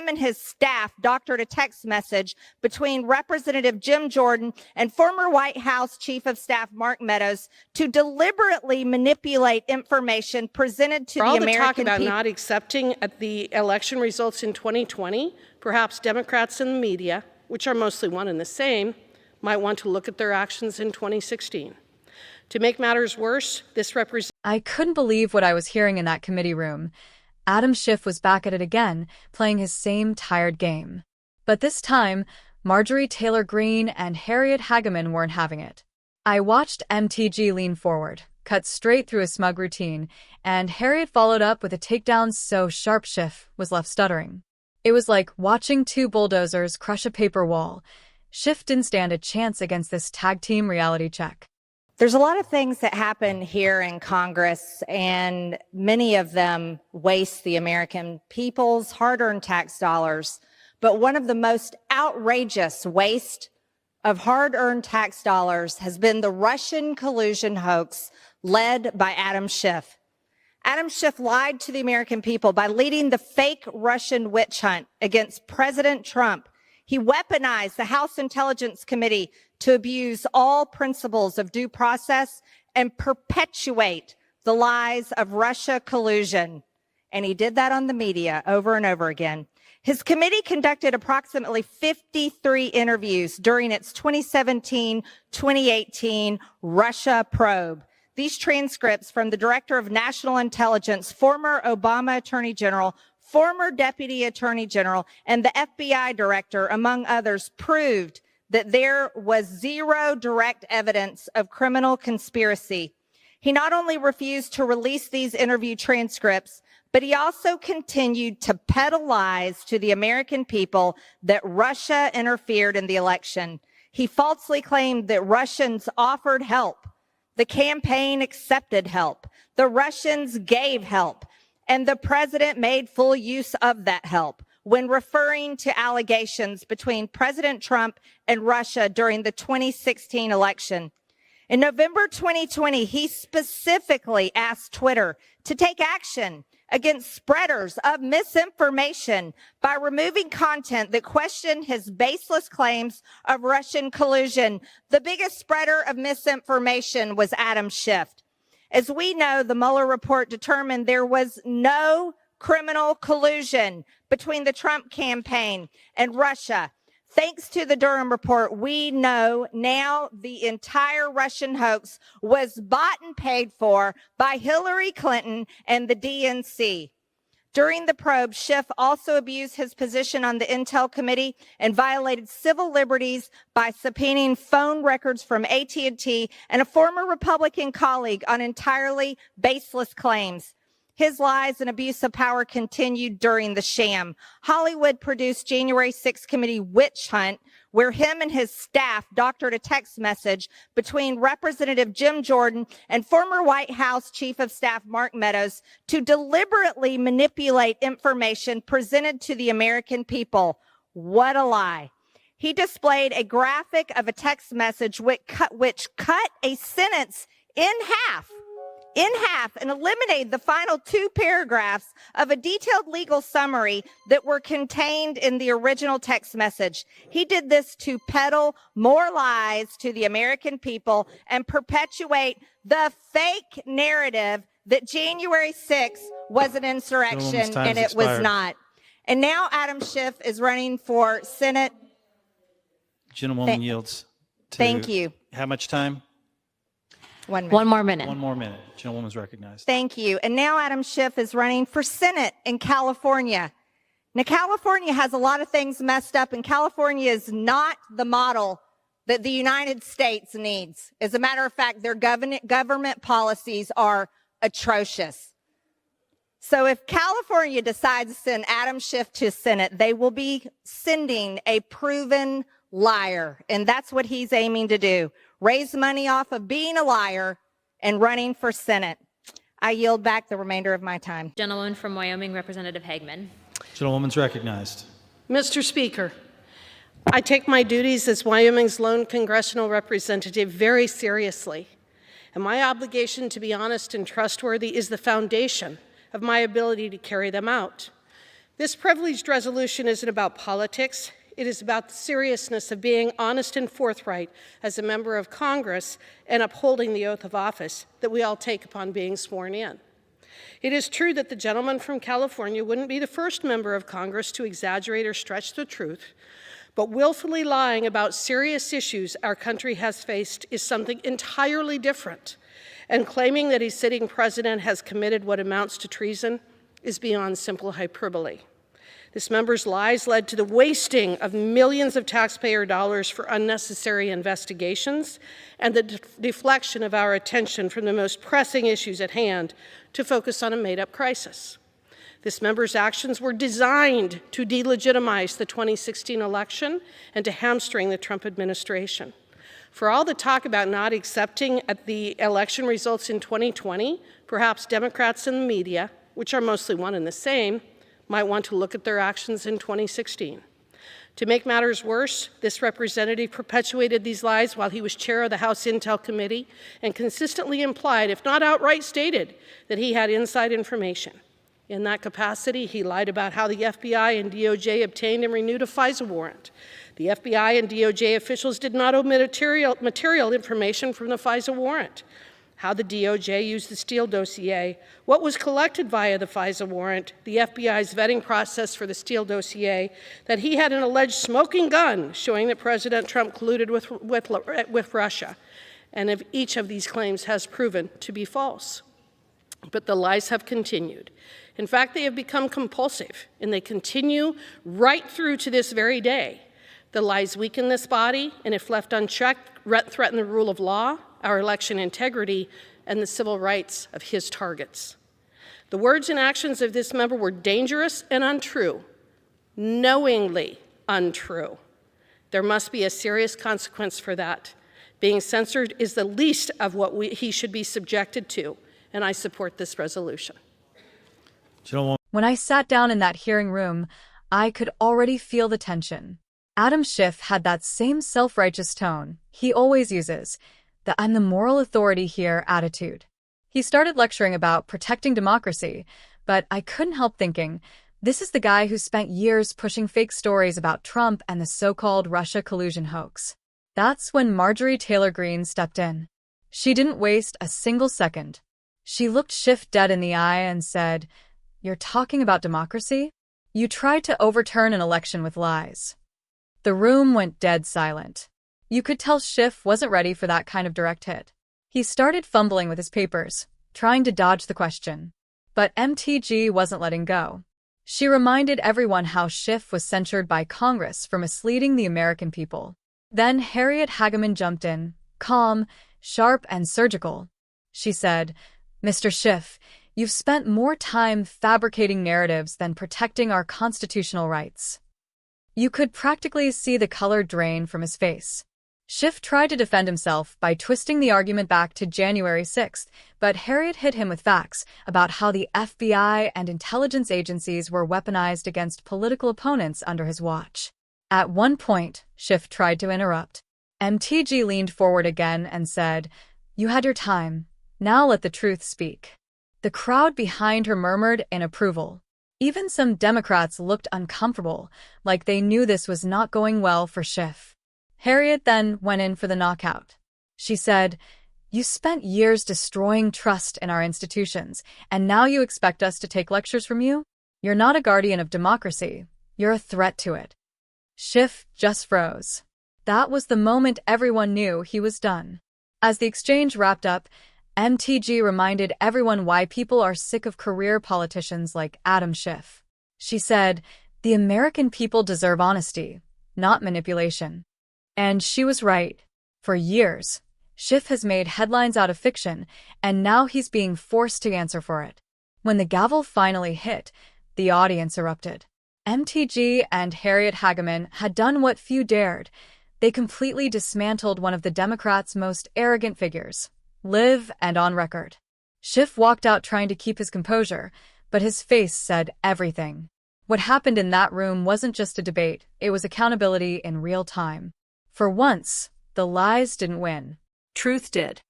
him and his staff doctored a text message between Representative Jim Jordan and former White House Chief of Staff Mark Meadows to deliberately manipulate information presented to the American people. For all the talk about not accepting at the election results in 2020, perhaps Democrats and the media, which are mostly one and the same, might want to look at their actions in 2016. To make matters worse, this represents... I couldn't believe what I was hearing in that committee room. Adam Schiff was back at it again, playing his same tired game. But this time, Marjorie Taylor Greene and Harriet Hageman weren't having it. I watched MTG lean forward, cut straight through a smug routine, and Harriet followed up with a takedown so sharp Schiff was left stuttering. It was like watching two bulldozers crush a paper wall. Schiff didn't stand a chance against this tag team reality check. There's a lot of things that happen here in Congress, and many of them waste the American people's hard-earned tax dollars. But one of the most outrageous waste of hard-earned tax dollars has been the Russian collusion hoax led by Adam Schiff. Adam Schiff lied to the American people by leading the fake Russian witch hunt against President Trump. He weaponized the House Intelligence Committee to abuse all principles of due process and perpetuate the lies of Russia collusion. And he did that on the media over and over again. His committee conducted approximately 53 interviews during its 2017-2018 Russia probe. These transcripts from the Director of National Intelligence, former Obama Attorney General, former Deputy Attorney General, and the FBI Director, among others, proved that there was zero direct evidence of criminal conspiracy. He not only refused to release these interview transcripts, but he also continued to peddle lies to the American people that Russia interfered in the election. He falsely claimed that Russians offered help. The campaign accepted help. The Russians gave help. And the president made full use of that help when referring to allegations between President Trump and Russia during the 2016 election. In November 2020, he specifically asked Twitter to take action against spreaders of misinformation by removing content that questioned his baseless claims of Russian collusion. The biggest spreader of misinformation was Adam Schiff. As we know, the Mueller report determined there was no criminal collusion between the Trump campaign and Russia. Thanks to the Durham report, we know now the entire Russian hoax was bought and paid for by Hillary Clinton and the DNC. During the probe, Schiff also abused his position on the Intel Committee and violated civil liberties by subpoenaing phone records from AT&T and a former Republican colleague on entirely baseless claims. His lies and abuse of power continued during the sham. Hollywood produced January 6th committee witch hunt, where him and his staff doctored a text message between Representative Jim Jordan and former White House Chief of Staff Mark Meadows to deliberately manipulate information presented to the American people. What a lie. He displayed a graphic of a text message which cut a sentence in half and eliminated the final two paragraphs of a detailed legal summary that were contained in the original text message. He did this to peddle more lies to the American people and perpetuate the fake narrative that January 6th was an insurrection, and it was not. And now Adam Schiff is running for Senate. Gentlewoman yields. Thank you. How much time? 1 minute. One more minute. 1 more minute. Gentlewoman's recognized. Thank you. And now Adam Schiff is running for Senate in California. Now, California has a lot of things messed up, and California is not the model that the United States needs. As a matter of fact, their government policies are atrocious. So if California decides to send Adam Schiff to Senate, they will be sending a proven liar, and that's what he's aiming to do. Raise money off of being a liar and running for Senate. I yield back the remainder of my time. Gentleman from Wyoming, Representative Hageman. Gentlewoman's recognized. Mr. Speaker, I take my duties as Wyoming's lone congressional representative very seriously, and my obligation to be honest and trustworthy is the foundation of my ability to carry them out. This privileged resolution isn't about politics. It is about the seriousness of being honest and forthright as a member of Congress and upholding the oath of office that we all take upon being sworn in. It is true that the gentleman from California wouldn't be the first member of Congress to exaggerate or stretch the truth, but willfully lying about serious issues our country has faced is something entirely different, and claiming that a sitting president has committed what amounts to treason is beyond simple hyperbole. This member's lies led to the wasting of millions of taxpayer dollars for unnecessary investigations and the deflection of our attention from the most pressing issues at hand to focus on a made-up crisis. This member's actions were designed to delegitimize the 2016 election and to hamstring the Trump administration. For all the talk about not accepting the election results in 2020, perhaps Democrats and the media, which are mostly one and the same, might want to look at their actions in 2016. To make matters worse, this representative perpetuated these lies while he was chair of the House Intel Committee and consistently implied, if not outright stated, that he had inside information. In that capacity, he lied about how the FBI and DOJ obtained and renewed a FISA warrant. The FBI and DOJ officials did not omit material information from the FISA warrant. How the DOJ used the Steele dossier, what was collected via the FISA warrant, the FBI's vetting process for the Steele dossier, that he had an alleged smoking gun showing that President Trump colluded with Russia. And if each of these claims has proven to be false. But the lies have continued. In fact, they have become compulsive, and they continue right through to this very day. The lies weaken this body, and if left unchecked, threaten the rule of law, our election integrity, and the civil rights of his targets. The words and actions of this member were dangerous and untrue, knowingly untrue. There must be a serious consequence for that. Being censored is the least of what he should be subjected to, and I support this resolution. When I sat down in that hearing room, I could already feel the tension. Adam Schiff had that same self-righteous tone he always uses, the "I'm the moral authority here" attitude. He started lecturing about protecting democracy, but I couldn't help thinking, this is the guy who spent years pushing fake stories about Trump and the so-called Russia collusion hoax. That's when Marjorie Taylor Greene stepped in. She didn't waste a single second. She looked Schiff dead in the eye and said, "You're talking about democracy? You tried to overturn an election with lies." The room went dead silent. You could tell Schiff wasn't ready for that kind of direct hit. He started fumbling with his papers, trying to dodge the question. But MTG wasn't letting go. She reminded everyone how Schiff was censured by Congress for misleading the American people. Then Harriet Hageman jumped in, calm, sharp, and surgical. She said, "Mr. Schiff, you've spent more time fabricating narratives than protecting our constitutional rights." You could practically see the color drain from his face. Schiff tried to defend himself by twisting the argument back to January 6th, but Harriet hit him with facts about how the FBI and intelligence agencies were weaponized against political opponents under his watch. At one point, Schiff tried to interrupt. MTG leaned forward again and said, "You had your time. Now let the truth speak." The crowd behind her murmured in approval. Even some Democrats looked uncomfortable, like they knew this was not going well for Schiff. Harriet then went in for the knockout. She said, "You spent years destroying trust in our institutions, and now you expect us to take lectures from you? You're not a guardian of democracy. You're a threat to it." Schiff just froze. That was the moment everyone knew he was done. As the exchange wrapped up, MTG reminded everyone why people are sick of career politicians like Adam Schiff. She said, "The American people deserve honesty, not manipulation." And she was right. For years, Schiff has made headlines out of fiction, and now he's being forced to answer for it. When the gavel finally hit, the audience erupted. MTG and Harriet Hageman had done what few dared. They completely dismantled one of the Democrats' most arrogant figures, live and on record. Schiff walked out trying to keep his composure, but his face said everything. What happened in that room wasn't just a debate, it was accountability in real time. For once, the lies didn't win. Truth did.